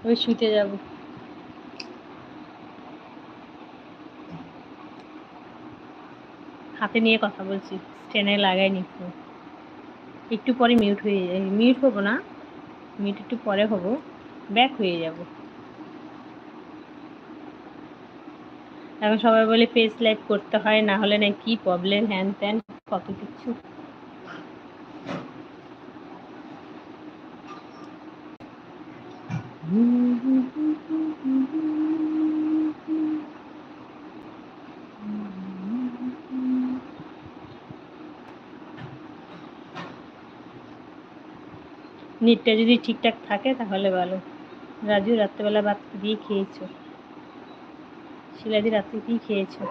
ওই শুতে যাব। হাতে নিয়ে কথা বলছি, স্ট্যান্ডে লাগাইনি ফোন। একটু পরে মিউট হয়ে যায়, মিউট হবো না, মিউট একটু পরে হবো, ব্যাক হয়ে যাব। এখন সবাই বলে পেজ লাইভ করতে হয়, না হলে না কি প্রবলেম, হ্যান ত্যান কত কিছু। নেটটা যদি ঠিকঠাক থাকে তাহলে ভালো। রাজু, রাত্রেবেলা ভাত দিয়ে খেয়েছো? শিলাদি, রাত্রে কি খেয়েছো?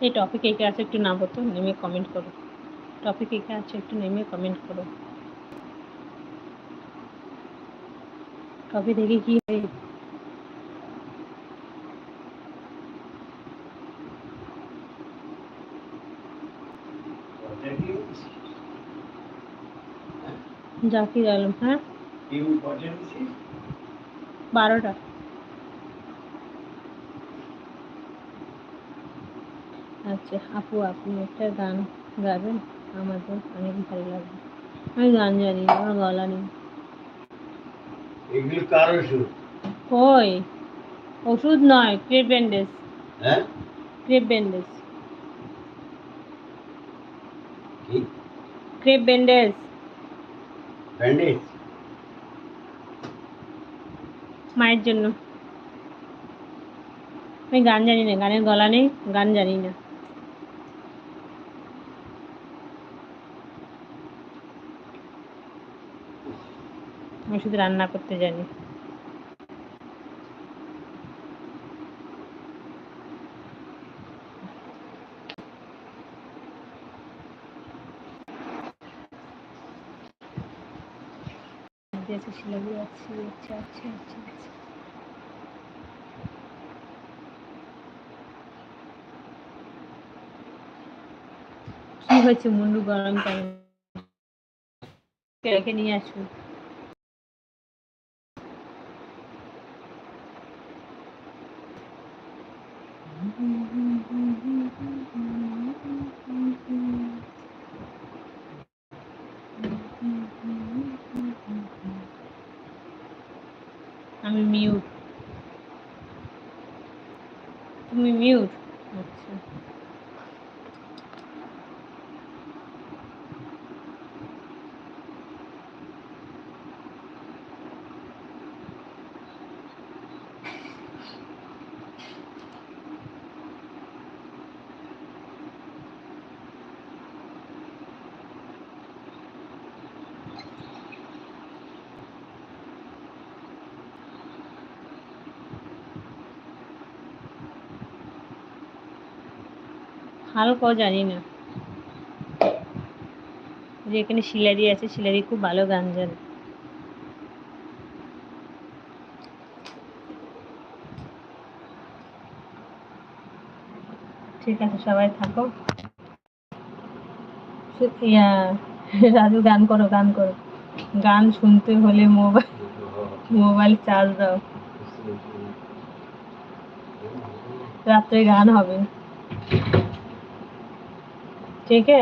এই টপিক এঁকে আছে, একটু নামো তো, নেমে কমেন্ট করো। টপিক এঁকে আছে, একটু নেমে কমেন্ট করো। টপিক দেখে কি হয়? জাকির আলম, হ্যাঁ 12টা। আচ্ছা আপু, আপনি একটা গান গাবেন, আমাদের অনেক ভালো লাগবে। আমি গান জানি না, আমার গলা নেই। এগুলো কার ওষুধ? ওই ওষুধ নয়, ক্রেপ ব্যান্ডেজ। হ্যাঁ, ক্রেপ ব্যান্ডেজ। কি ক্রেপ ব্যান্ডেজ? ব্যান্ডেজ? মায়ের জন্য। আমি গান জানি না, গানের গলা নেই, গান জানি না। আমি শুধু রান্না করতে জানি। আচ্ছা শিলাদি আছে, আচ্ছা আচ্ছা আচ্ছা আচ্ছা। কি হয়েছে মুন্ডু গরম কেন? রেখে নিয়ে আসুন। আমি মিউট, তুমি মিউট। আচ্ছা হালকাও জানি না। যে এখানে শিলাদি আছে, শিলাদি খুব ভালো গান জানে। ঠিক আছে, সবাই থাকো। রাজু, গান করো, গান করো। গান শুনতে হলে মোবাইল চার্জ দাও। রাত্রে গান হবে, ঠিক আছে?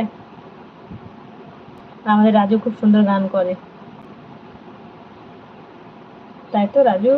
আমাদের রাজু খুব সুন্দর গান করে, তাই তো রাজু?